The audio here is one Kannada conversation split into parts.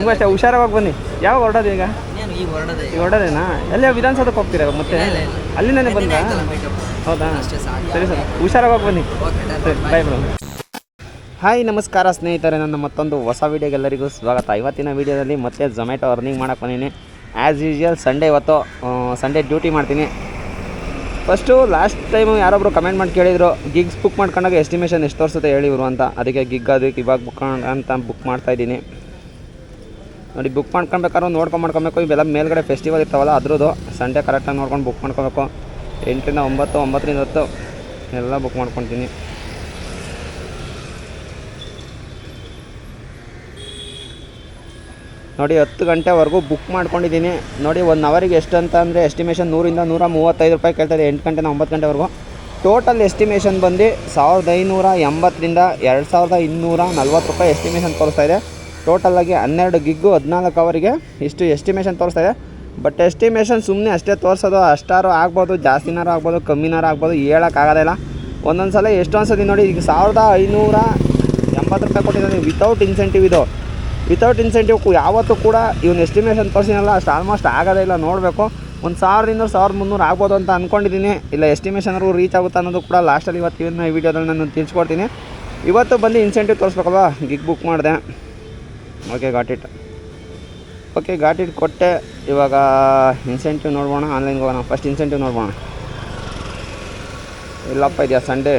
ನಿಮಗೂ ಅಷ್ಟೇ ಹುಷಾರಾಗಿ ಬನ್ನಿ. ಯಾವಾಗ ಹೊರಡೋದು ಈಗ? ಈಗ ಹೊರಡೋದೇನಾ? ಎಲ್ಲ ವಿಧಾನಸೌಧಕ್ಕೆ ಹೋಗ್ತೀರಾ ಮತ್ತೆ? ಅಲ್ಲಿಂದನೇ ಬಂದ? ಹೌದಾ, ಸರಿ ಸರ್, ಹುಷಾರಾಗಿ ಬನ್ನಿ. Bye bro. ಹಾಯ್ ನಮಸ್ಕಾರ ಸ್ನೇಹಿತರೆ, ನನ್ನ ಮತ್ತೊಂದು ಹೊಸ ವೀಡಿಯೋಗೆ ಎಲ್ಲರಿಗೂ ಸ್ವಾಗತ. ಇವತ್ತಿನ ವೀಡಿಯೋದಲ್ಲಿ ಮತ್ತೆ ಝೊಮ್ಯಾಟೊ ಅರ್ನಿಂಗ್ ಮಾಡೋಕ್ಕೆ ಬಂದೀನಿ. ಆ್ಯಸ್ ಯೂಶ್ವಲ್ ಸಂಡೇ ಇವತ್ತು ಸಂಡೇ ಡ್ಯೂಟಿ ಮಾಡ್ತೀನಿ. ಫಸ್ಟು ಲಾಸ್ಟ್ ಟೈಮು ಯಾರೊಬ್ಬರು ಕಮೆಂಟ್ ಮಾಡಿ ಕೇಳಿದರು, ಗಿಗ್ಸ್ ಬುಕ್ ಮಾಡ್ಕೊಂಡಾಗ ಎಸ್ಟಿಮೇಷನ್ ಎಷ್ಟು ತೋರಿಸುತ್ತೆ ಹೇಳಿವರು ಅಂತ. ಅದಕ್ಕೆ ಗಿಗ್ ಅದಕ್ಕೆ ಇವಾಗ ಬುಕ್ ಮಾಡ್ತಾಯಿದ್ದೀನಿ. ನೋಡಿ, ಬುಕ್ ಮಾಡ್ಕೊಬೇಕಾದ್ರೂ ಮಾಡ್ಕೊಬೇಕು. ಇವೆಲ್ಲ ಮೇಲ್ಗಡೆ ಫೆಸ್ಟಿವಲ್ ಇರ್ತಾವಲ್ಲ ಅದ್ರದ್ದು. ಸಂಡೇ ಕರೆಕ್ಟಾಗಿ ನೋಡ್ಕೊಂಡು ಬುಕ್ ಮಾಡ್ಕೊಬೇಕು. 8 ರಿಂದ 9, 9 ರಿಂದ 10 ಎಲ್ಲ ಬುಕ್ ಮಾಡ್ಕೊತೀನಿ. ನೋಡಿ, 10 ಗಂಟೆವರೆಗೂ ಬುಕ್ ಮಾಡ್ಕೊಂಡಿದ್ದೀನಿ. ನೋಡಿ, 1 ಅವರಿಗೆ ಎಷ್ಟು ಅಂತ ಅಂದರೆ ಎಸ್ಟಿಮೇಷನ್ 100 ರಿಂದ 135 ರೂಪಾಯಿ ಕೇಳ್ತಾಯಿದೆ. 8 ಗಂಟೆಯಿಂದ 9 ಗಂಟೆವರೆಗೂ ಟೋಟಲ್ ಎಸ್ಟಿಮೇಷನ್ ಬಂದು 1580 ರಿಂದ 2240 ರೂಪಾಯಿ ಎಸ್ಟಿಮೇಷನ್ ತೋರಿಸ್ತಾ ಇದೆ. ಟೋಟಲಾಗಿ 12 ಗಿಗ್ಗು 14 ಅವರಿಗೆ ಇಷ್ಟು ಎಸ್ಟಿಮೇಷನ್ ತೋರಿಸ್ತಾ ಇದೆ. ಬಟ್ ಎಸ್ಟಿಮೇಷನ್ ಸುಮ್ಮನೆ ಅಷ್ಟೇ ತೋರಿಸೋದು. ಅಷ್ಟಾರು ಆಗ್ಬೋದು, ಜಾಸ್ತಿನಾರು ಆಗ್ಬೋದು, ಕಮ್ಮಿನಾರು ಆಗ್ಬೋದು, ಹೇಳೋಕ್ಕಾಗೋದಿಲ್ಲ. ಒಂದೊಂದು ಸಲ ಎಷ್ಟು ಅನ್ಸೋದು ನೋಡಿ. ಈಗ 1580 ರೂಪಾಯಿ ಕೊಟ್ಟಿದ್ದಾನೆ ವಿತೌಟ್ ಇನ್ಸೆಂಟಿವ್. ಇದು ವಿತೌಟ್ ಇನ್ಸೆಂಟಿವ್ ಯಾವತ್ತೂ ಕೂಡ ಇವನು ಎಸ್ಟಿಮೇಷನ್ ತೋರಿಸಿನಲ್ಲ ಅಷ್ಟು ಆಲ್ಮೋಸ್ಟ್ ಆಗೋದೇ ಇಲ್ಲ. ನೋಡಬೇಕು, 1200 1300 ಆಗ್ಬೋದು ಅಂತ ಅಂದ್ಕೊಂಡಿದ್ದೀನಿ. ಇಲ್ಲ ಎಸ್ಟಿಮೇಷನ್ವರೆಗೂ ರೀಚ್ ಆಗುತ್ತೆ ಅನ್ನೋದು ಕೂಡ ಲಾಸ್ಟಲ್ಲಿ ಇವತ್ತಿನ ಈ ವಿಡಿಯೋದಲ್ಲಿ ನಾನು ತಿಳಿಸ್ಕೊಡ್ತೀನಿ. ಇವತ್ತು ಬಂದು ಇನ್ಸೆಂಟಿವ್ ತೋರಿಸ್ಬೇಕಲ್ವ, ಗಿಗ್ ಬುಕ್ ಮಾಡಿದೆ. ಓಕೆ, ಗಾಟ್ ಇಟ್ ಕೊಟ್ಟೆ. ಇವಾಗ ಇನ್ಸೆಂಟಿವ್ ನೋಡ್ಬೋಣ. ಆನ್ಲೈನ್ಗೆ ಹೋಗೋಣ. ಫಸ್ಟ್ ಇನ್ಸೆಂಟಿವ್ ನೋಡ್ಬೋಣ. ಇಲ್ಲಪ್ಪ, ಇದೆಯಾ ಸಂಡೇ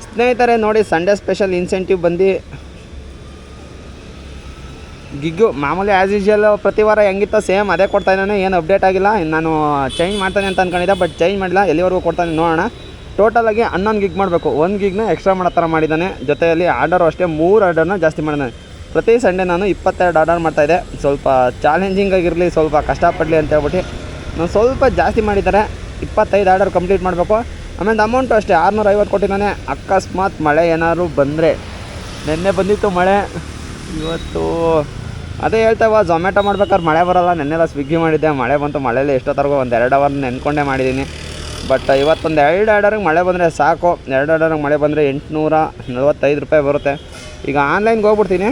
ಸ್ನೇಹಿತರೆ? ನೋಡಿ, ಸಂಡೇ ಸ್ಪೆಷಲ್ ಇನ್ಸೆಂಟಿವ್ ಬಂದು ಗಿಗ್ಗು ಮಾಮೂಲಿ ಆ್ಯಸ್ ಯೂಶ್ವಲ್ ಪ್ರತಿ ವಾರ ಹೆಂಗಿತ್ತೋ ಸೇಮ್ ಅದೇ ಕೊಡ್ತಾಯಿದ್ದಾನೆ. ಏನು ಅಪ್ಡೇಟ್ ಆಗಿಲ್ಲ. ನಾನು ಚೇಂಜ್ ಮಾಡ್ತಾನೆ ಅಂತ ಅಂದ್ಕೊಂಡಿದ್ದೆ, ಬಟ್ ಚೇಂಜ್ ಮಾಡಿಲ್ಲ. ಎಲ್ಲಿವರೆಗೂ ಕೊಡ್ತಾನೆ ನೋಡೋಣ. ಟೋಟಲಾಗಿ 11 ಗಿಗ್ ಮಾಡಬೇಕು. 1 ಗಿಗ್ನ ಎಕ್ಸ್ಟ್ರಾ ಮಾಡೋ ಥರ ಮಾಡಿದ್ದಾನೆ. ಜೊತೆಯಲ್ಲಿ ಆರ್ಡರು ಅಷ್ಟೇ 3 ಆರ್ಡರ್ನ ಜಾಸ್ತಿ ಮಾಡಿದ್ದಾನೆ. ಪ್ರತಿ ಸಂಡೇ ನಾನು 22 ಆರ್ಡರ್ ಮಾಡ್ತಾಯಿದ್ದೆ. ಸ್ವಲ್ಪ ಚಾಲೆಂಜಿಂಗ್ ಆಗಿರಲಿ, ಸ್ವಲ್ಪ ಕಷ್ಟಪಡಲಿ ಅಂತ ಹೇಳ್ಬಿಟ್ಟು ನಾನು ಸ್ವಲ್ಪ ಜಾಸ್ತಿ ಮಾಡಿದ್ದಾರೆ. 25 ಆರ್ಡರ್ ಕಂಪ್ಲೀಟ್ ಮಾಡಬೇಕು. ಆಮೇಲೆ ಅಮೌಂಟು ಅಷ್ಟೇ 650 ಕೊಟ್ಟಿದ್ದಾನೆ. ಅಕಸ್ಮಾತ್ ಮಳೆ ಏನಾದ್ರು ಬಂದರೆ, ನಿನ್ನೆ ಬಂದಿತ್ತು ಮಳೆ, ಇವತ್ತು ಅದೇ ಹೇಳ್ತಾವ ಝೊಮ್ಯಾಟೊ ಮಾಡ್ಬೇಕಾದ್ರೆ ಮಳೆ ಬರೋಲ್ಲ. ನೆನ್ನೆಲ್ಲ ಸ್ವಿಗ್ಗಿ ಮಾಡಿದ್ದೆ, ಮಳೆ ಬಂತು. ಮಳೆಯಲ್ಲಿ ಎಷ್ಟೊತ್ತರೆಗೂ 1-2 ಅವರ್ ನೆನ್ಕೊಂಡೇ ಮಾಡಿದ್ದೀನಿ. ಬಟ್ ಇವತ್ತೊಂದು 2 ಆರ್ಡರಿಗೆ ಮಳೆ ಬಂದರೆ ಸಾಕು. 2 ಆರ್ಡರಿಗೆ ಮಳೆ ಬಂದರೆ 845 ರೂಪಾಯಿ ಬರುತ್ತೆ. ಈಗ ಆನ್ಲೈನ್ಗೆ ಹೋಗ್ಬಿಡ್ತೀನಿ.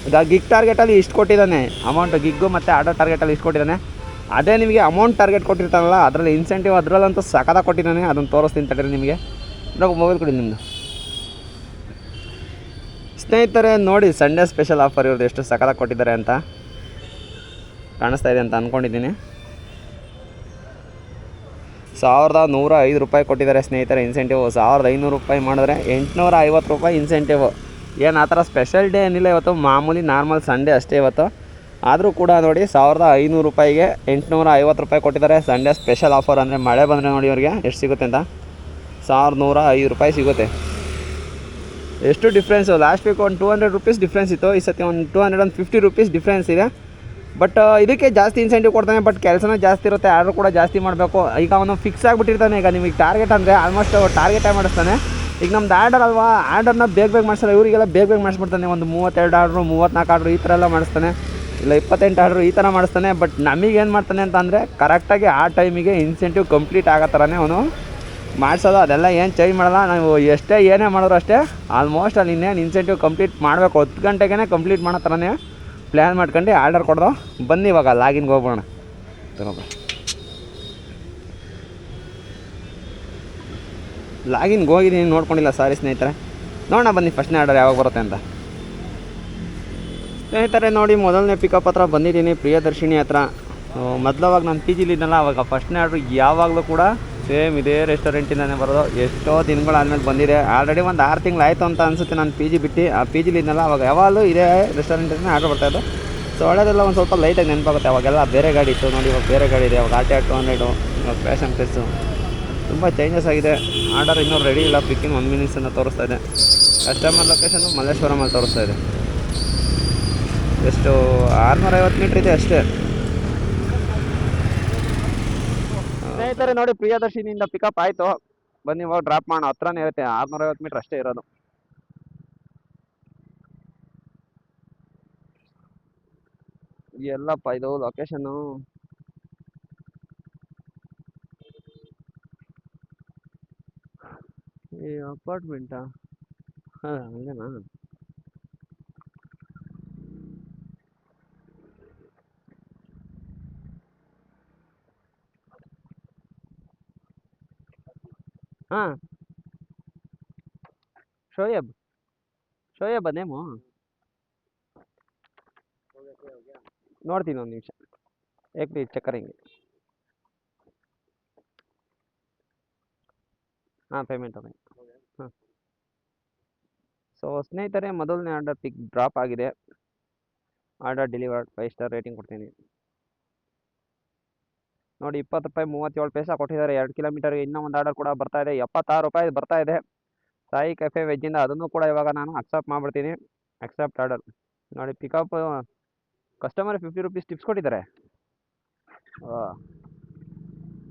ಈಗ ಗಿಗ್ ಟಾರ್ಗೆಟಲ್ಲಿ ಇಷ್ಟು ಕೊಟ್ಟಿದ್ದಾನೆ ಅಮೌಂಟು. ಗಿಗ್ಗು ಮತ್ತು ಆರ್ಡರ್ ಟಾರ್ಗೆಟಲ್ಲಿ ಇಷ್ಟು ಕೊಟ್ಟಿದ್ದಾನೆ. ಅದೇ ನಿಮಗೆ ಅಮೌಂಟ್ ಟಾರ್ಗೆಟ್ ಕೊಟ್ಟಿರ್ತಾನಲ್ಲ ಅದರಲ್ಲಿ ಇನ್ಸೆಂಟಿವ್ ಅದರಲ್ಲಂತೂ ಸಖತ್ತಾಗಿ ಕೊಟ್ಟಿದ್ದಾನೆ. ಅದನ್ನು ತೋರಿಸ್ತೀನಿ ತಡೀರಿ ನಿಮಗೆ. ಮೊಬೈಲ್ ಕೊಡಿ ನಿಮ್ಮದು ಸ್ನೇಹಿತರೆ. ನೋಡಿ, ಸಂಡೇ ಸ್ಪೆಷಲ್ ಆಫರ್ ಇವ್ರದ್ದು ಎಷ್ಟು ಸಖತ್ತಾಗಿ ಕೊಟ್ಟಿದ್ದಾರೆ ಅಂತ ಕಾಣಿಸ್ತಾ ಇದೆ ಅಂತ ಅಂದ್ಕೊಂಡಿದ್ದೀನಿ. 1105 ರೂಪಾಯಿ ಕೊಟ್ಟಿದ್ದಾರೆ ಸ್ನೇಹಿತರೆ ಇನ್ಸೆಂಟಿವ್. 1500 ರೂಪಾಯಿ ಮಾಡಿದ್ರೆ 850 ರೂಪಾಯಿ ಇನ್ಸೆಂಟಿವ್. ಏನು ಆ ಥರ ಸ್ಪೆಷಲ್ ಡೇ ಏನಿಲ್ಲ ಇವತ್ತು, ಮಾಮೂಲಿ ನಾರ್ಮಲ್ ಸಂಡೇ ಅಷ್ಟೇ ಇವತ್ತು. ಆದರೂ ಕೂಡ ನೋಡಿ, 1500 ರೂಪಾಯಿಗೆ 850 ರೂಪಾಯಿ ಕೊಟ್ಟಿದ್ದಾರೆ. ಸಂಡೇ ಸ್ಪೆಷಲ್ ಆಫರ್ ಅಂದರೆ ಮಳೆ ಬಂದರೆ ನೋಡಿ ಇವ್ರಿಗೆ ಎಷ್ಟು ಸಿಗುತ್ತೆ ಅಂತ. 1105 ರೂಪಾಯಿ ಸಿಗುತ್ತೆ. ಎಷ್ಟು ಡಿಫ್ರೆನ್ಸು. ಲಾಸ್ಟ್ ವೀಕ್ ಒಂದು 200 ರೂಪೀಸ್ ಡಿಫ್ರೆನ್ಸ್ ಇತ್ತು. ಈ ಸತಿ ಒಂದು 250 ರೂಪೀಸ್ ಡಿಫ್ರೆನ್ಸ್ ಇದೆ. ಬಟ್ ಇದಕ್ಕೆ ಜಾಸ್ತಿ ಇನ್ಸೆಂಟಿವ್ ಕೊಡ್ತಾನೆ. ಬಟ್ ಕೆಲಸನೂ ಜಾಸ್ತಿ ಇರುತ್ತೆ, ಆರ್ಡ್ರ್ ಕೂಡ ಜಾಸ್ತಿ ಮಾಡಬೇಕು. ಈಗ ಅವನು ಫಿಕ್ಸ್ ಆಗಿಬಿಟ್ಟಿರ್ತಾನೆ. ಈಗ ನಿಮಗೆ ಟಾರ್ಗೆಟ್ ಅಂದರೆ ಆಲ್ಮೋಸ್ಟ್ ಟಾರ್ಗೆಟೇ ಮಾಡಿಸ್ತಾನೆ. ಈಗ ನಮ್ದು ಆರ್ಡರ್ ಅಲ್ವಾ, ಆರ್ಡರ್ನ ಬೇಗ ಮಾಡಿಸ್ತಾನೆ. ಇವರಿಗೆಲ್ಲ ಬೇಗ ಮಾಡಿಸ್ಬಿಡ್ತಾನೆ. ಒಂದು 32 ಆರ್ಡ್ರು, 34 ಆರ್ಡ್ರು ಈ ಥರ ಎಲ್ಲ ಮಾಡಿಸ್ತಾನೆ. ಇಲ್ಲ 28 ಆರ್ಡ್ರು ಈ ಥರ ಮಾಡಿಸ್ತಾನೆ. ಬಟ್ ನಮಗೇನು ಮಾಡ್ತಾನೆ ಅಂತ ಅಂದರೆ ಕರೆಕ್ಟಾಗಿ ಆ ಟೈಮಿಗೆ ಇನ್ಸೆಂಟಿವ್ ಕಂಪ್ಲೀಟ್ ಆಗೋ ಥರನೇ ಅವನು ಮಾಡಿಸೋದು. ಅದೆಲ್ಲ ಏನು ಚೇಂಜ್ ಮಾಡೋಲ್ಲ. ನಾವು ಎಷ್ಟೇ ಏನೇ ಮಾಡಿದ್ರು ಅಷ್ಟೇ ಆಲ್ಮೋಸ್ಟ್ ಅಲ್ಲಿ ಇನ್ನೇನು ಇನ್ಸೆಂಟಿವ್ ಕಂಪ್ಲೀಟ್ ಮಾಡಬೇಕು. 10 ಗಂಟೆಗೇ ಕಂಪ್ಲೀಟ್ ಮಾಡೋ ಥರನೇ ಪ್ಲ್ಯಾನ್ ಮಾಡ್ಕೊಂಡು ಆರ್ಡರ್ ಕೊಡ್ದು. ಬನ್ನಿ ಇವಾಗ ಲಾಗಿನ್ಗೆ ಹೋಗೋಣ. ಲಾಗಿನ್ಗೆ ಹೋಗಿದ್ದೀನಿ, ನೋಡ್ಕೊಂಡಿಲ್ಲ, ಸಾರಿ ಸ್ನೇಹಿತರೆ. ನೋಡೋಣ ಬನ್ನಿ ಫಸ್ಟ್ನೇ ಆರ್ಡರ್ ಯಾವಾಗ ಬರುತ್ತೆ ಅಂತ. ಸ್ನೇಹಿತರೆ ನೋಡಿ, ಮೊದಲನೇ ಪಿಕಪ್ ಹತ್ರ ಬಂದಿದ್ದೀನಿ, ಪ್ರಿಯದರ್ಶಿನಿ ಹತ್ರ. ಮೊದಲವಾಗ ನಾನು ಪಿ ಜಿಲಿದ್ದಲ್ಲ, ಅವಾಗ ಫಸ್ಟ್ನೇ ಆರ್ಡ್ರ್ ಯಾವಾಗಲೂ ಕೂಡ ಸೇಮ್ ಇದೇ ರೆಸ್ಟೋರೆಂಟಿಂದನೇ ಬರೋದು. ಎಷ್ಟೋ ದಿನಗಳಾದ್ಮೇಲೆ ಬಂದಿದೆ. ಆಲ್ರೆಡಿ ಒಂದು 6 ತಿಂಗಳಾಯಿತು ಅಂತ ಅನಿಸುತ್ತೆ ನಾನು ಪಿ ಜಿ ಬಿಟ್ಟು. ಆ ಪಿ ಜಿಲಿದ್ದಲ್ಲ, ಅವಾಗ ಯಾವಾಗಲೂ ಇದೇ ರೆಸ್ಟೋರೆಂಟಿಂದನೇ ಆರ್ಡ್ರ್ ಬರ್ತಾಯಿದ್ದು. ಸೊ ಒಳ್ಳೆಯದೆಲ್ಲ ಒಂದು ಸ್ವಲ್ಪ ಲೈಟಾಗಿ ನೆನಪಾಗುತ್ತೆ. ಅವಾಗೆಲ್ಲ ಬೇರೆ ಗಾಡಿ ಇತ್ತು ನೋಡಿ, ಇವಾಗ ಬೇರೆ ಗಾಡಿ ಇದೆ. ಅವಾಗ RTR 200, ಇವಾಗ ಫ್ಯಾಷನ್ ಪ್ಲಸ್ಸು, ತುಂಬ ಚೇಂಜಸ್ ಆಗಿದೆ. ಆರ್ಡರ್ ಇನ್ನೂ ರೆಡಿ ಇಲ್ಲ. ಪಿಕ್ಕಿಂಗ್ 1 ಮಿನಿಟ್ಸನ್ನು ತೋರಿಸ್ತಾ ಇದೆ. ಕಸ್ಟಮರ್ ಲೊಕೇಶನ್ನು ಮಲ್ಲೇಶ್ವರಮಲ್ಲಿ ತೋರಿಸ್ತಾ ಇದೆ. ಎಷ್ಟು 650 ಮೀಟ್ರ್ ಇದೆ ಅಷ್ಟೇ. ಸ್ನೇಹಿತರೆ ನೋಡಿ, ಪ್ರಿಯದರ್ಶಿನಿಯಿಂದ ಪಿಕಪ್ ಆಯಿತು. ಬನ್ನಿ ಇವಾಗ ಡ್ರಾಪ್ ಮಾಡೋಣ. ಹತ್ರನೇ ಇರುತ್ತೆ, 650 ಮೀಟ್ರ್ ಅಷ್ಟೇ ಇರೋದು. ಎಲ್ಲಪ್ಪ ಇದು ಲೊಕೇಶನ್ನು. ಈ ಅಪಾರ್ಟ್ಮೆಂಟಾ? ಹಾಂ, ಹಂಗೇನಾ? ಹಾಂ, ಶೋಯಬ್ ಶೋಯಬ್ ನೇಮು. ನೋಡ್ತೀನಿ ಒಂದು ನಿಮಿಷ, ಏಕ್ ಪ್ಲೀಸ್ ಚೆಕ್ ಕರೆಂಗೆ. ಹಾಂ, ಪೇಮೆಂಟ್ ಅದೇ. ಹಾಂ, ಸೊ ಸ್ನೇಹಿತರೆ, ಮೊದಲನೇ ಆರ್ಡರ್ ಡ್ರಾಪ್ ಆಗಿದೆ. ಆರ್ಡರ್ ಡೆಲಿವರ್ಡ್, 5 ಸ್ಟಾರ್ ರೇಟಿಂಗ್ ಕೊಡ್ತೀನಿ. ನೋಡಿ, 20 ರೂಪಾಯಿ 37 ಪೈಸಾ ಕೊಟ್ಟಿದ್ದಾರೆ 2 ಕಿಲೋಮೀಟರ್ಗೆ. ಇನ್ನೂ ಒಂದು ಆರ್ಡರ್ ಕೂಡ ಬರ್ತಾ ಇದೆ, 76 ರೂಪಾಯಿ ಬರ್ತಾ ಇದೆ ಸಾಯಿ ಕೆಫೆ ವೆಜ್ಜಿಂದ. ಅದನ್ನು ಕೂಡ ಇವಾಗ ನಾನು ಅಕ್ಸೆಪ್ಟ್ ಮಾಡಿಬಿಡ್ತೀನಿ. Accept order. ನೋಡಿ, ಪಿಕಪ್ ಕಸ್ಟಮರ್ 50 ರುಪೀಸ್ ಟಿಪ್ಸ್ ಕೊಟ್ಟಿದ್ದಾರೆ.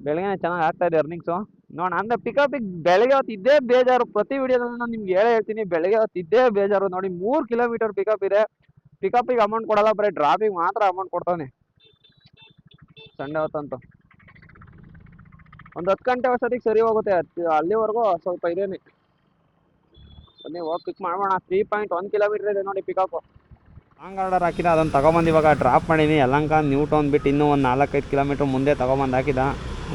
ಬೆಳಗ್ಗೆ ಚೆನ್ನಾಗಿ ಆಗ್ತಾ ಇದೆ ಅರ್ನಿಂಗ್ಸು. ನೋಡೋಣ, ಅಂದರೆ ಪಿಕಪಿಗೆ ಬೆಳಗ್ಗೆ ಹೊತ್ತು ಇದ್ದೇ ಬೇಜಾರು. ಪ್ರತಿ ವಿಡಿಯೋದಲ್ಲಿ ನಾನು ನಿಮ್ಗೆ ಹೇಳ್ತೀನಿ, ಬೆಳಗ್ಗೆ ಹೊತ್ತು ಇದ್ದೇ ಬೇಜಾರು. ನೋಡಿ, 3 ಕಿಲೋಮೀಟರ್ ಪಿಕಪ್ ಇದೆ. ಪಿಕಪಿಗೆ ಅಮೌಂಟ್ ಕೊಡಲ್ಲ, ಬರೀ ಡ್ರಾಪಿಗೆ ಮಾತ್ರ ಅಮೌಂಟ್ ಕೊಡ್ತಾನೆ ಸಂಡೇ ಹೊತ್ತಂತೂ. ಒಂದು 10 ಗಂಟೆ ವರ್ಷದಿಗೆ ಸರಿ ಹೋಗುತ್ತೆ. ಅಲ್ಲಿವರೆಗೂ ಸ್ವಲ್ಪ ಇದೇನೆ. ಬನ್ನಿ ಹೋಗಿ ಪಿಕ್ ಮಾಡೋಣ. 3.1 ಕಿಲೋಮೀಟರ್ ಇದೆ ನೋಡಿ ಪಿಕಪ್. ಲಾಂಗ್ ಆರ್ಡರ್ ಹಾಕಿದ, ಅದನ್ನು ತೊಗೊಂಬಂದು ಇವಾಗ ಡ್ರಾಪ್ ಮಾಡೀನಿ. ಯಲಹಂಕ ನ್ಯೂ ಟೌನ್ ಬಿಟ್ಟು ಇನ್ನೂ ಒಂದು 4-5 ಕಿಲೋಮೀಟ್ರ್ ಮುಂದೆ ತೊಗೊಂಬಂದು ಹಾಕಿದ.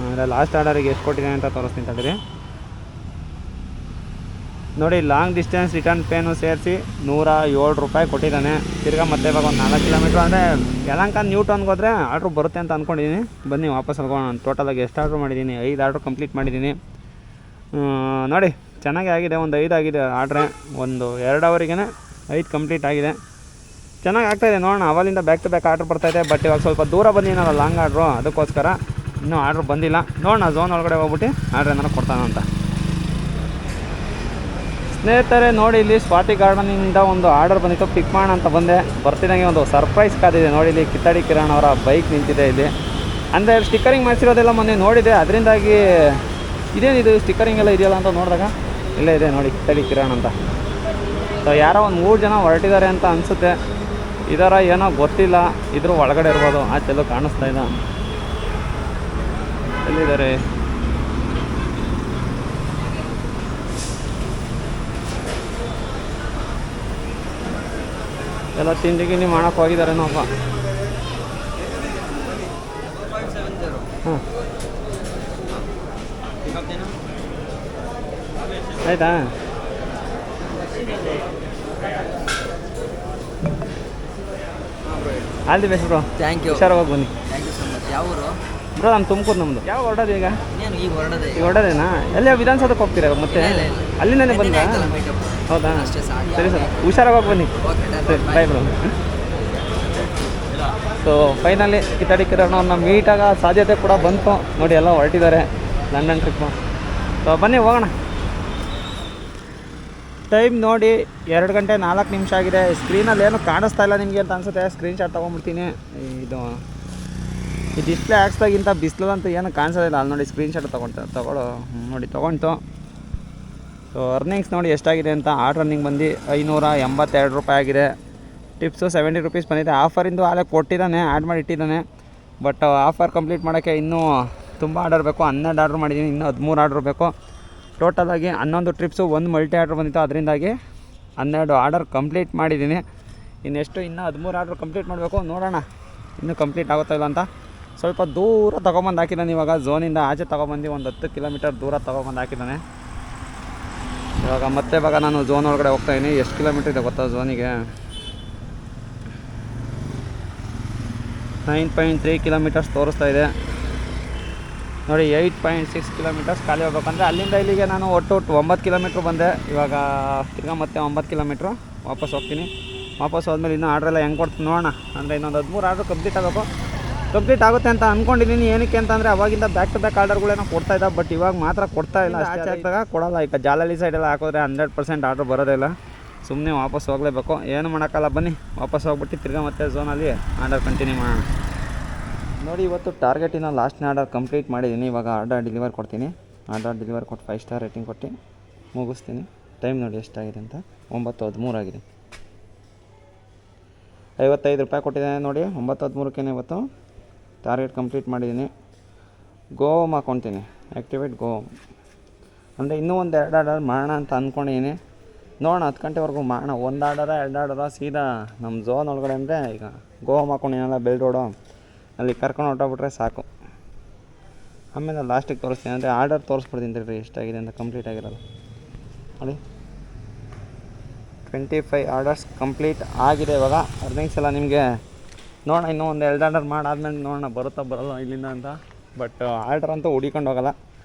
ಅಂದರೆ ಲಾಸ್ಟ್ ಆರ್ಡರಿಗೆ ಎಷ್ಟು ಕೊಟ್ಟಿದೆ ಅಂತ ತೋರಿಸ್ತೀನಿ ತಡೀರಿ. ನೋಡಿ, ಲಾಂಗ್ ಡಿಸ್ಟೆನ್ಸ್ ರಿಟರ್ನ್ ಪೇನು ಸೇರಿಸಿ 107 ರೂಪಾಯಿ ಕೊಟ್ಟಿದ್ದಾನೆ. ತಿರ್ಗಾ ಮತ್ತೆ ಇವಾಗ ಒಂದು 4 ಕಿಲೋಮೀಟ್ರ್ ಅಂದರೆ ಯಲಹಂಕ ನ್ಯೂ ಟೌನ್ಗೆ ಹೋದರೆ ಆರ್ಡ್ರ್ ಬರುತ್ತೆ ಅಂತ ಅಂದ್ಕೊಂಡಿದ್ದೀನಿ. ಬನ್ನಿ ವಾಪಸ್ ಹೋಗೋಣ. ಟೋಟಲಾಗಿ ಎಷ್ಟು ಆರ್ಡ್ರ್ ಮಾಡಿದ್ದೀನಿ? 5 ಆರ್ಡ್ರ್ ಕಂಪ್ಲೀಟ್ ಮಾಡಿದ್ದೀನಿ. ನೋಡಿ, ಚೆನ್ನಾಗೇ ಆಗಿದೆ. ಒಂದು 5 ಆಗಿದೆ ಆರ್ಡ್ರೆ. ಒಂದು 2 ಅವರಿಗೇ 5 ಕಂಪ್ಲೀಟ್ ಆಗಿದೆ. ಚೆನ್ನಾಗಿ ಆಗ್ತಾಯಿದೆ. ನೋಡೋಣ, ಅವಲಿಂದ ಬ್ಯಾಕ್ ಟು ಬ್ಯಾಕ್ ಆರ್ಡ್ರ್ ಬರ್ತಾಯಿದೆ. ಬಟ್ ಇವಾಗ ಸ್ವಲ್ಪ ದೂರ ಬಂದಿದ್ದೀನಲ್ಲ ಲಾಂಗ್ ಆರ್ಡ್ರು, ಅದಕ್ಕೋಸ್ಕರ ಇನ್ನೂ ಆರ್ಡ್ರ್ ಬಂದಿಲ್ಲ. ನೋಡೋಣ, ಝೋನ್ ಒಳಗಡೆ ಹೋಗ್ಬಿಟ್ಟು ಆರ್ಡ್ರ್ ಏನಾರು ಕೊಡ್ತಾನಂತ. ಸ್ನೇಹಿತರೆ, ನೋಡಿ, ಇಲ್ಲಿ ಸ್ವಾತಿ ಗಾರ್ಡನಿಂದ ಒಂದು ಆರ್ಡರ್ ಬಂದಿತ್ತು, ಪಿಕ್ ಮಾಡೋಣ ಅಂತ ಬಂದೆ. ಬರ್ತಿದ್ದಂಗೆ ಒಂದು ಸರ್ಪ್ರೈಸ್ ಕಾದಿದೆ. ನೋಡಿ, ಇಲ್ಲಿ ಕಿತ್ತಾಡಿ ಕಿರಣ್ ಅವರ ಬೈಕ್ ನಿಂತಿದೆ ಇಲ್ಲಿ. ಅಂದರೆ ಸ್ಟಿಕ್ಕರಿಂಗ್ ಮಾಡಿಸಿರೋದೆಲ್ಲ ಮೊನ್ನೆ ನೋಡಿದೆ, ಅದರಿಂದಾಗಿ ಇದೇನಿದು ಸ್ಟಿಕ್ಕರಿಂಗ್ ಎಲ್ಲ ಇದೆಯಲ್ಲ ಅಂತ ನೋಡಿದಾಗ ಇಲ್ಲೇ ಇದೆ ನೋಡಿ, ಕಿತ್ತಾಡಿ ಕಿರಣ್ ಅಂತ. ಸೊ ಯಾರೋ ಒಂದು 3 ಜನ ಹೊರಟಿದ್ದಾರೆ ಅಂತ ಅನಿಸುತ್ತೆ. ಇದರ ಏನೋ ಗೊತ್ತಿಲ್ಲ, ಇದ್ರ ಒಳಗಡೆ ಇರ್ಬೋದು. ಆಚೆಲ್ಲೂ ಕಾಣಿಸ್ತಾ ಇಲ್ಲ. ಎಲ್ಲಿದ್ದಾರೆ? ಎಲ್ಲ ತಿಂಡಿ ಗಿಂಡಿ ಮಾಡೋಕೆ ಹೋಗಿದ್ದಾರೇನೋ ಅಪ್ಪ. ಹಾಂ, ಆಯಿತಾ? All the best bro. Thank you. ಹುಷಾರಾಗಿ ಬನ್ನಿ. Thank you so much. ಯಾವ ಊರು ಬ್ರೋ? ನಾನು ತುಮಕೂರು. ನಮ್ಮದು. ಯಾವಾಗ ಹೊರಡೋದು ಈಗ? ಏನು ಈಗ ಹೊರಡೋದೆ? ಈಗ ಹೊರಡೋದೇನಾ? ಎಲ್ಲಿ ವಿಧಾನಸೌಧಕ್ಕೆ ಹೋಗ್ತೀರಾ ಮತ್ತೆ? ಅಲ್ಲಿಂದನೇ ಬಂದಾ? ಹೌದಾ? ಅಷ್ಟೇ ಸಾಕು. ಸರಿ ಸರ್, ಹುಷಾರಾಗಿ ಬನ್ನಿ. ಓಕೆ, ಸರಿ, ಬಾಯ್ ಬ್ರೋ. ಸೊ ಫೈನಲಿ ಕಿತ್ತಾಡಿ ಕಿರಣ್ ಅವ್ರನ್ನ ಮೀಟಾಗೋ ಸಾಧ್ಯತೆ ಕೂಡ ಬಂತು. ನೋಡಿ, ಎಲ್ಲ ಹೊರಟಿದ್ದಾರೆ ಲಂಡನ್ ಟ್ರಿಪ್ಪು. ಸೊ ಬನ್ನಿ ಹೋಗೋಣ. ಟೈಮ್ ನೋಡಿ 2 ಗಂಟೆ 4 ನಿಮಿಷ ಆಗಿದೆ. ಸ್ಕ್ರೀನಲ್ಲಿ ಏನು ಕಾಣಿಸ್ತಾ ಇಲ್ಲ ನಿಮಗೆ ಅಂತ ಅನಿಸುತ್ತೆ. ಸ್ಕ್ರೀನ್ಶಾಟ್ ತೊಗೊಂಡ್ಬಿಡ್ತೀನಿ. ಇದು ಈ ಡಿಸ್ಪ್ಲೇ ಹಾಕ್ಸ್ದಾಗಿಂತ ಬಿಸಿಲಂತೂ ಏನು ಕಾಣಿಸೋದಿಲ್ಲ. ಅಲ್ಲಿ ನೋಡಿ, ಸ್ಕ್ರೀನ್ಶಾಟ್ ತೊಗೊಳ್ಳೋ. ನೋಡಿ, ತೊಗೊಂಡು. ಸೊ ಅರ್ನಿಂಗ್ಸ್ ನೋಡಿ ಎಷ್ಟಾಗಿದೆ ಅಂತ. ಆರ್ಡ್ರ್ ರನ್ನಿಂಗ್ ಬಂದು 582 ರೂಪಾಯಿ ಆಗಿದೆ. ಟಿಪ್ಸು 70 ರುಪೀಸ್ ಬಂದಿದೆ. ಆಫರಿಂದು ಆಲೇ ಕೊಟ್ಟಿದ್ದಾನೆ, ಆ್ಯಡ್ ಮಾಡಿ ಇಟ್ಟಿದ್ದಾನೆ. ಬಟ್ ಆಫರ್ ಕಂಪ್ಲೀಟ್ ಮಾಡೋಕ್ಕೆ ಇನ್ನೂ ತುಂಬ ಆರ್ಡರ್ ಬೇಕು. 12 ಆರ್ಡ್ರ್ ಮಾಡಿದ್ದೀನಿ, ಇನ್ನೂ 13 ಆರ್ಡ್ರ್ ಬೇಕು. ಟೋಟಲಾಗಿ 11 ಟ್ರಿಪ್ಸು, 1 ಮಲ್ಟಿ ಆರ್ಡ್ರ್ ಬಂದಿತ್ತು. ಅದರಿಂದಾಗಿ 12 ಆರ್ಡರ್ ಕಂಪ್ಲೀಟ್ ಮಾಡಿದ್ದೀನಿ. ಇನ್ನೂ 13 ಆರ್ಡ್ರ್ ಕಂಪ್ಲೀಟ್ ಮಾಡಬೇಕು. ನೋಡೋಣ ಇನ್ನೂ ಕಂಪ್ಲೀಟ್ ಆಗುತ್ತಾ ಇಲ್ಲ ಅಂತ. ಸ್ವಲ್ಪ ದೂರ ತೊಗೊಂಬಂದು ಹಾಕಿದ್ದಾನೆ. ಇವಾಗ ಝೋನಿಂದ ಆಚೆ ತೊಗೊಬಂದು ಒಂದು 10 ಕಿಲೋಮೀಟರ್ ದೂರ ತೊಗೊಬಂದು ಹಾಕಿದ್ದಾನೆ. ಇವಾಗ ನಾನು ಝೋನ್ ಒಳಗಡೆ ಹೋಗ್ತಾಯಿದ್ದೀನಿ. ಎಷ್ಟು ಕಿಲೋಮೀಟ್ರ್ ಇದೆ ಗೊತ್ತಾ ಝೋನಿಗೆ? 9.3 ಕಿಲೋಮೀಟರ್ಸ್ ತೋರಿಸ್ತಾ ಇದೆ ನೋಡಿ. 8.6 ಕಿಲೋಮೀಟರ್ಸ್ ಖಾಲಿ ಹೋಗ್ಬೇಕಂದ್ರೆ ಅಲ್ಲಿಂದ ಇಲ್ಲಿಗೆ ನಾನು ಒಟ್ಟು 9 ಕಿಲೋಮೀಟ್ರ್ ಬಂದೆ. ಇವಾಗ ತಿರ್ಗಾ ಮತ್ತೆ 9 ಕಿಲೋಮೀಟ್ರು ವಾಪಸ್ ಹೋಗ್ತೀನಿ. ವಾಪಸ್ ಹೋದ್ಮೇಲೆ ಇನ್ನೂ ಆರ್ಡ್ರೆಲ್ಲ ಹೆಂಗೆ ಕೊಡ್ತೀನಿ ನೋಡೋಣ. ಅಂದರೆ ಇನ್ನೊಂದು 13 ಆರ್ಡ್ರ್ ಕಂಪ್ಲೀಟ್ ಆಗಬೇಕು. ಕಂಪ್ಲೀಟ್ ಆಗುತ್ತೆ ಅಂತ ಅಂದ್ಕೊಂಡಿದ್ದೀನಿ. ಏನಕ್ಕೆ ಅಂತಂದರೆ ಅವಾಗಿಂದ ಬ್ಯಾಕ್ ಟು ಬ್ಯಾಕ್ ಆರ್ಡರ್ಗಳೇನೋ ಕೊಡ್ತಾಯಿದ್ದ. ಬಟ್ ಇವಾಗ ಮಾತ್ರ ಕೊಡ್ತಾ ಇಲ್ಲ. ಆಚೆ ಹಾಕಿದಾಗ ಕೊಡೋಲ್ಲ. ಈಗ ಜಾಲಹಳ್ಳಿ ಸೈಡೆಲ್ಲ ಹಾಕಿದ್ರೆ 100% ಆರ್ಡ್ರ್ ಬರೋದೇ ಇಲ್ಲ. ಸುಮ್ಮನೆ ವಾಪಸ್ ಹೋಗಲೇಬೇಕು. ಏನು ಮಾಡೋಕ್ಕಲ್ಲ. ಬನ್ನಿ ವಾಪಸ್ ಹೋಗ್ಬಿಟ್ಟು ತಿರ್ಗಾ ಮತ್ತೆ ಝೋನಲ್ಲಿ ಆರ್ಡರ್ ಕಂಟಿನ್ಯೂ ಮಾಡೋಣ. ನೋಡಿ, ಇವತ್ತು ಟಾರ್ಗೆಟಿನ ಲಾಸ್ಟ್ನೇ ಆರ್ಡರ್ ಕಂಪ್ಲೀಟ್ ಮಾಡಿದ್ದೀನಿ. ಇವಾಗ ಆರ್ಡರ್ ಡೆಲಿವರ್ ಕೊಡ್ತೀನಿ. ಆರ್ಡರ್ ಡೆಲಿವರ್ ಕೊಟ್ಟು 5 ಸ್ಟಾರ್ ರೇಟಿಂಗ್ ಕೊಟ್ಟು ಮುಗಿಸ್ತೀನಿ. ಟೈಮ್ ನೋಡಿ ಎಷ್ಟಾಗಿದೆ ಅಂತ. 9:13 ಆಗಿದೆ. 55 ರೂಪಾಯಿ ಕೊಟ್ಟಿದ್ದಾನೆ ನೋಡಿ. 9:13ಕ್ಕೆ ಇವತ್ತು ಟಾರ್ಗೆಟ್ ಕಂಪ್ಲೀಟ್ ಮಾಡಿದ್ದೀನಿ. ಗೋಮ್ ಹಾಕ್ಕೊತೀನಿ. ಆ್ಯಕ್ಟಿವೇಟ್ ಗೋಮ್ ಅಂದರೆ ಇನ್ನೂ ಒಂದು 2 ಆರ್ಡರ್ ಮಾಡೋಣ ಅಂತ ಅಂದ್ಕೊಂಡಿದ್ದೀನಿ. ನೋಡೋಣ, 10 ಗಂಟೆವರೆಗೂ ಮಾಡೋಣ. 1 ಆರ್ಡರ 2 ಆರ್ಡರ ಸೀದಾ ನಮ್ಮ ಝೋನ್ ಒಳಗಡೆ ಅಂದರೆ ಈಗ ಗೋಮ್ ಹಾಕ್ಕೊಂಡಿನಲ್ಲ ಬೆಲ್ ರೋಡು, ಅಲ್ಲಿ ಕರ್ಕೊಂಡು ಹೊಟ್ಟೋಗ್ಬಿಟ್ರೆ ಸಾಕು. ಆಮೇಲೆ ಲಾಸ್ಟಿಗೆ ತೋರಿಸ್ತೀನಿ, ಅಂದರೆ ಆರ್ಡರ್ ತೋರಿಸ್ಬಿಡ್ತೀನಿ ರೀ ಎಷ್ಟಾಗಿದೆ ಅಂತ ಕಂಪ್ಲೀಟ್ ಆಗಿರೋದು ನೋಡಿ. 25 ಆರ್ಡರ್ಸ್ ಕಂಪ್ಲೀಟ್ ಆಗಿದೆ. ಇವಾಗ ಅರ್ನಿಂಗ್ಸ್ ಎಲ್ಲ ನಿಮಗೆ ನೋಡೋಣ, ಇನ್ನೂ ಒಂದು 2 ಆರ್ಡರ್ ಮಾಡಾದ್ಮೇಲೆ ನೋಡೋಣ ಬರುತ್ತಾ ಬರೋಲ್ಲ ಇಲ್ಲಿಂದ ಅಂತ. ಬಟ್ ಆರ್ಡರ್ ಅಂತೂ ಹುಡಿಕೊಂಡು ಹೋಗೋಲ್ಲ,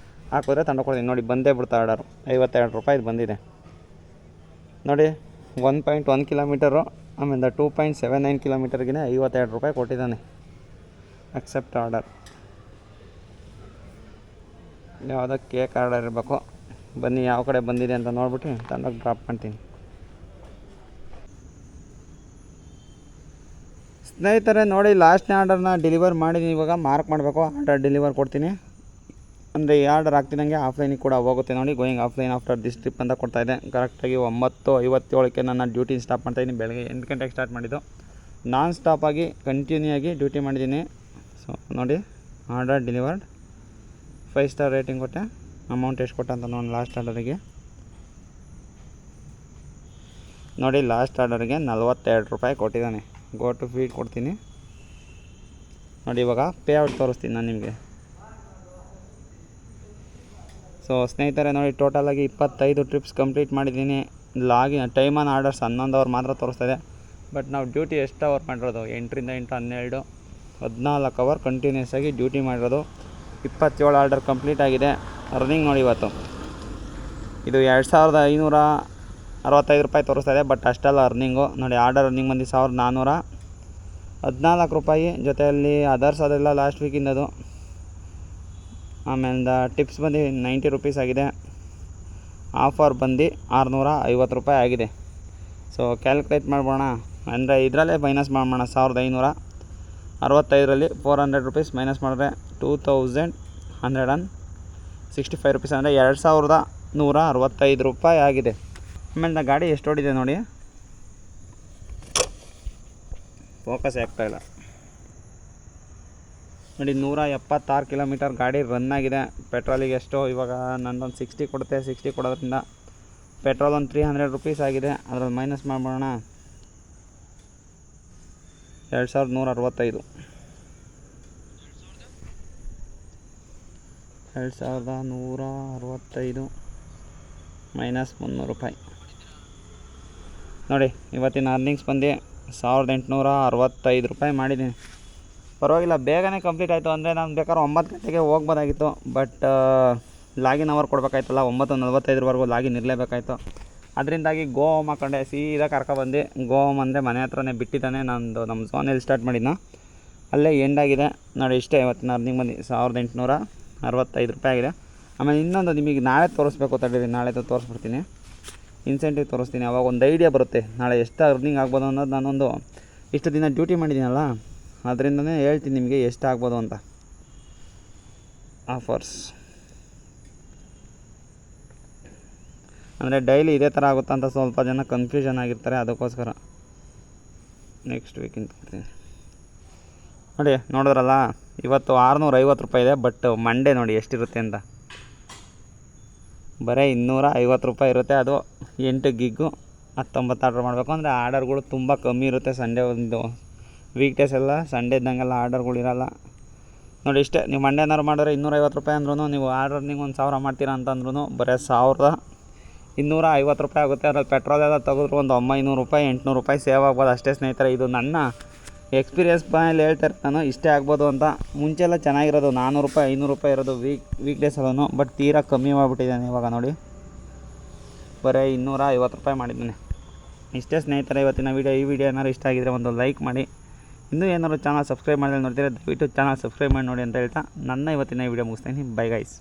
ಹಾಕಿದ್ರೆ ತಂದುಕೊಡ್ತೀನಿ ನೋಡಿ. ಬಂದೇ ಬಿಡ್ತಾ ಆರ್ಡರು. 52 ರೂಪಾಯಿದು ಬಂದಿದೆ ನೋಡಿ. 1.1 ಕಿಲೋಮೀಟರು, ಆಮೇಲೆ 2.79 ಕಿಲೋಮೀಟರ್ಗೆ 52 ರೂಪಾಯಿ ಕೊಟ್ಟಿದ್ದಾನೆ. Accept order. ಯಾವುದೋ ಕೇಕ್ ಆರ್ಡರ್ ಇರಬೇಕು. ಬನ್ನಿ ಯಾವ ಕಡೆ ಬಂದಿದೆ ಅಂತ ನೋಡ್ಬಿಟ್ಟು ತಂಡೋಗಿ ಡ್ರಾಪ್ ಮಾಡ್ತೀನಿ. ಸ್ನೇಹಿತರೆ ನೋಡಿ, ಲಾಸ್ಟ್ನೇ ಆರ್ಡರ್ನ ಡೆಲಿವರ್ ಮಾಡಿದ್ದೀನಿ. ಇವಾಗ ಮಾರ್ಕ್ ಮಾಡಬೇಕು, ಆರ್ಡರ್ ಡೆಲಿವರ್ ಕೊಡ್ತೀನಿ. ಅಂದರೆ ಈ ಆರ್ಡರ್ ಆಗ್ತಿದ್ದಂಗೆ ಆಫ್ಲೈನಿಗೆ ಕೂಡ ಹೋಗುತ್ತೆ ನೋಡಿ. Going offline after this trip ಅಂತ ಕೊಡ್ತಾಯಿದೆ. ಕರೆಕ್ಟಾಗಿ 9:57ಕ್ಕೆ ನನ್ನ ಡ್ಯೂಟಿ ಸ್ಟಾಪ್ ಮಾಡ್ತಾಯಿದ್ದೀನಿ. ಬೆಳಗ್ಗೆ 8 ಗಂಟೆಗೆ ಸ್ಟಾರ್ಟ್ ಮಾಡಿದ್ದು, ನಾನ್ ಸ್ಟಾಪಾಗಿ ಕಂಟಿನ್ಯೂ ಆಗಿ ಡ್ಯೂಟಿ ಮಾಡಿದ್ದೀನಿ. ಸೊ ನೋಡಿ, ಆರ್ಡರ್ ಡೆಲಿವರ್ಡ್, 5 ಸ್ಟಾರ್ ರೇಟಿಂಗ್ ಕೊಟ್ಟೆ. ಅಮೌಂಟ್ ಎಷ್ಟು ಕೊಟ್ಟ ಅಂತ ನೋಡಿ. ಲಾಸ್ಟ್ ಆರ್ಡರಿಗೆ ನೋಡಿ, ಲಾಸ್ಟ್ ಆರ್ಡರಿಗೆ 42 ರೂಪಾಯಿ ಕೊಟ್ಟಿದ್ದಾನೆ. ಗೋ ಟು ಫೀಡ್ ಕೊಡ್ತೀನಿ ನೋಡಿ. ಇವಾಗ ಪೇ ಔಟ್ ತೋರಿಸ್ತೀನಿ ನಾನು ನಿಮಗೆ. ಸೊ ಸ್ನೇಹಿತರೆ ನೋಡಿ, ಟೋಟಲಾಗಿ 25 ಟ್ರಿಪ್ಸ್ ಕಂಪ್ಲೀಟ್ ಮಾಡಿದ್ದೀನಿ. ಟೈಮ್ ಆನ್ ಆರ್ಡರ್ಸ್ 11 ಅವರ್ ಮಾತ್ರ ತೋರಿಸ್ತಾಯಿದೆ. ಬಟ್ ನಾವು ಡ್ಯೂಟಿ ಎಷ್ಟು ಅವರ್ ಮಾಡಿರೋದು, 8ರಿಂದ 8, 14 ಅವರ್ ಕಂಟಿನ್ಯೂಸ್ ಆಗಿ ಡ್ಯೂಟಿ ಮಾಡಿರೋದು. 27 ಆರ್ಡರ್ ಕಂಪ್ಲೀಟ್ ಆಗಿದೆ. ಅರ್ನಿಂಗ್ ನೋಡಿ, ಇವತ್ತು ಇದು 2565 ರೂಪಾಯಿ ತೋರಿಸ್ತಾಯಿದೆ. ಬಟ್ ಅಷ್ಟೆಲ್ಲ ಅರ್ನಿಂಗು ನೋಡಿ. ಆರ್ಡರ್ ಅರ್ನಿಂಗ್ ಬಂದು 1414 ರೂಪಾಯಿ. ಜೊತೆಯಲ್ಲಿ ಅದರ್ಸ್ ಅದೆಲ್ಲ ಲಾಸ್ಟ್ ವೀಕಿಂದದು. ಆಮೇಲೆ ಟಿಪ್ಸ್ ಬಂದು 90 ರುಪೀಸ್ ಆಗಿದೆ. ಆಫರ್ ಬಂದು 650 ರೂಪಾಯಿ ಆಗಿದೆ. ಸೊ ಕ್ಯಾಲ್ಕುಲೇಟ್ ಮಾಡ್ಬೋಣ, ಅಂದರೆ ಇದರಲ್ಲೇ ಮೈನಸ್ ಮಾಡೋಣ. 1565ರಲ್ಲಿ 400 ರುಪೀಸ್ ಮೈನಸ್ ಮಾಡಿದ್ರೆ 2165 ರುಪೀಸ್, ಅಂದರೆ 2165 ರೂಪಾಯಿ ಆಗಿದೆ. ಆಮೇಲೆ ಗಾಡಿ ಎಷ್ಟು ಓಡಿದೆ ನೋಡಿ. ಫೋಕಸ್ ಆಗ್ತಾಯಿಲ್ಲ ನೋಡಿ. 176 ಕಿಲೋಮೀಟರ್ ಗಾಡಿ ರನ್ ಆಗಿದೆ. ಪೆಟ್ರೋಲಿಗೆ ಎಷ್ಟು ಇವಾಗ ನಂದೊಂದು 60 ಕೊಡುತ್ತೆ. 60 ಕೊಡೋದ್ರಿಂದ ಪೆಟ್ರೋಲ್ ಒಂದು 300 ರುಪೀಸ್ ಆಗಿದೆ. ಅದ್ರಲ್ಲಿ ಮೈನಸ್ ಮಾಡೋಣ 2165. 2165 ಮೈನಸ್ 300 ರೂಪಾಯಿ ನೋಡಿ. ಇವತ್ತಿನ ಅರ್ನಿಂಗ್ಸ್ ಬಂದು 1865 ರೂಪಾಯಿ ಮಾಡಿದ್ದೀನಿ. ಪರವಾಗಿಲ್ಲ, ಬೇಗನೆ ಕಂಪ್ಲೀಟ್ ಆಯಿತು. ಅಂದರೆ ನಾನು ಬೇಕಾದ್ರೆ 9 ಗಂಟೆಗೆ ಹೋಗ್ಬೋದಾಗಿತ್ತು. ಬಟ್ ಲಾಗಿನ್ ಅವರ್ ಕೊಡಬೇಕಾಯ್ತಲ್ಲ, 9:45ವರೆಗೂ ಲಾಗಿನ್ ಇರಲೇಬೇಕಾಯ್ತು. ಅದರಿಂದಾಗಿ ಗೋ ಹೋಮ್ ಹಾಕೊಂಡೆ, ಸೀದಾ ಕರ್ಕೊಬಂದು ಗೋ ಹೋಮ್ ಅಂದರೆ ಮನೆ ಹತ್ರನೇ ಬಿಟ್ಟಿದ್ದಾನೆ. ನಮ್ಮ ಝೋನಲ್ಲಿ ಸ್ಟಾರ್ಟ್ ಮಾಡಿದ್ನ, ಅಲ್ಲೇ ಎಂಡಾಗಿದೆ ನೋಡಿ. ಇಷ್ಟೇ ಇವತ್ತಿನ ಅರ್ನಿಂಗ್ ಬಂದು 1865 ರೂಪಾಯಿ ಆಗಿದೆ. ಆಮೇಲೆ ಇನ್ನೊಂದು ನಿಮಗೆ ನಾಳೆ ತೋರಿಸ್ಬೇಕು, ತಡೀರಿ, ನಾಳೆದು ತೋರಿಸ್ಬಿಡ್ತೀನಿ. ಇನ್ಸೆಂಟಿವ್ ತೋರಿಸ್ತೀನಿ, ಅವಾಗ ಒಂದು ಐಡಿಯಾ ಬರುತ್ತೆ ನಾಳೆ ಎಷ್ಟು ಅರ್ನಿಂಗ್ ಆಗ್ಬೋದು ಅನ್ನೋದು. ನಾನೊಂದು ಇಷ್ಟು ದಿನ ಡ್ಯೂಟಿ ಮಾಡಿದ್ದೀನಲ್ಲ, ಅದರಿಂದನೇ ಹೇಳ್ತೀನಿ ನಿಮಗೆ ಎಷ್ಟು ಆಗ್ಬೋದು ಅಂತ. ಆಫರ್ಸ್ ಅಂದರೆ ಡೈಲಿ ಇದೇ ಥರ ಆಗುತ್ತಾ ಅಂತ ಸ್ವಲ್ಪ ಜನ ಕನ್ಫ್ಯೂಷನ್ ಆಗಿರ್ತಾರೆ. ಅದಕ್ಕೋಸ್ಕರ ನೆಕ್ಸ್ಟ್ ವೀಕಿಂದ ಕೊಡ್ತೀನಿ ನೋಡಿ. ನೋಡಿದ್ರಲ್ಲ, ಇವತ್ತು 650 ರೂಪಾಯಿ ಇದೆ. ಬಟ್ ಮಂಡೇ ನೋಡಿ ಎಷ್ಟಿರುತ್ತೆ ಅಂತ, ಬರೀ 250 ರೂಪಾಯಿ ಇರುತ್ತೆ. ಅದು 8 ಗಿಗ್ಗು 19 ಆರ್ಡ್ರ್ ಮಾಡಬೇಕು. ಅಂದರೆ ಆರ್ಡರ್ಗಳು ತುಂಬ ಕಮ್ಮಿ ಇರುತ್ತೆ. ಸಂಡೇ ಒಂದು ವೀಕ್ ಡೇಸ್ ಎಲ್ಲ ಸಂಡೇ ಇದ್ದಂಗೆಲ್ಲ ಆರ್ಡರ್ಗಳು ಇರೋಲ್ಲ ನೋಡಿ. ಇಷ್ಟೇ, ನೀವು ಮಂಡೇನಾರು ಮಾಡಿದ್ರೆ 250 ರೂಪಾಯಿ ಅಂದ್ರೂ, ನೀವು ಆರ್ಡರ್ ನೀವು 1000 ಮಾಡ್ತೀರಾ ಅಂತಂದ್ರೂ ಬರೀ 1250 ರೂಪಾಯಿ ಆಗುತ್ತೆ. ಅದ್ರಲ್ಲಿ ಪೆಟ್ರೋಲ್ ಎಲ್ಲ ತೆಗೆದ್ರು ಒಂದು 900 ರೂಪಾಯಿ 800 ರೂಪಾಯಿ ಸೇವ್ ಆಗ್ಬೋದು ಅಷ್ಟೇ ಸ್ನೇಹಿತರೆ. ಇದು ನನ್ನ ಎಕ್ಸ್ಪೀರಿಯನ್ಸ್ ಮೇಲೆ ಹೇಳ್ತಾರೆ ನಾನು, ಇಷ್ಟೇ ಆಗ್ಬೋದು ಅಂತ. ಮುಂಚೆಲ್ಲ ಚೆನ್ನಾಗಿರೋದು 400 ರೂಪಾಯಿ 500 ರೂಪಾಯಿ ಇರೋದು ವೀಕ್ ಡೇಸಲ್ಲೂ. ಬಟ್ ತೀರಾ ಕಮ್ಮಿ ಮಾಡಿಬಿಟ್ಟಿದ್ದಾನೆ ಇವಾಗ ನೋಡಿ. ಬರೀ 250 ರೂಪಾಯಿ ಮಾಡಿದ್ದಾನೆ. ಇಷ್ಟೇ ಸ್ನೇಹಿತರೆ ಇವತ್ತಿನ ವೀಡಿಯೋ. ಈ ವಿಡಿಯೋ ಏನಾದ್ರು ಇಷ್ಟ ಆಗಿದ್ರೆ ಒಂದು ಲೈಕ್ ಮಾಡಿ. ಇನ್ನೂ ಏನಾದ್ರು ಚಾನಲ್ ಸಬ್ಸ್ಕ್ರೈಬ್ ಮಾಡಿದ್ರೆ ನೋಡ್ತೀರಾ, ದಯವಿಟ್ಟು ಚಾನಲ್ ಸಬ್ಸ್ಕ್ರೈಬ್ ಮಾಡಿ ನೋಡಿ ಅಂತ ಹೇಳ್ತಾ ನನ್ನ ಇವತ್ತಿನ ವಿಡಿಯೋ ಮುಗಿಸ್ತೀನಿ. Bye guys.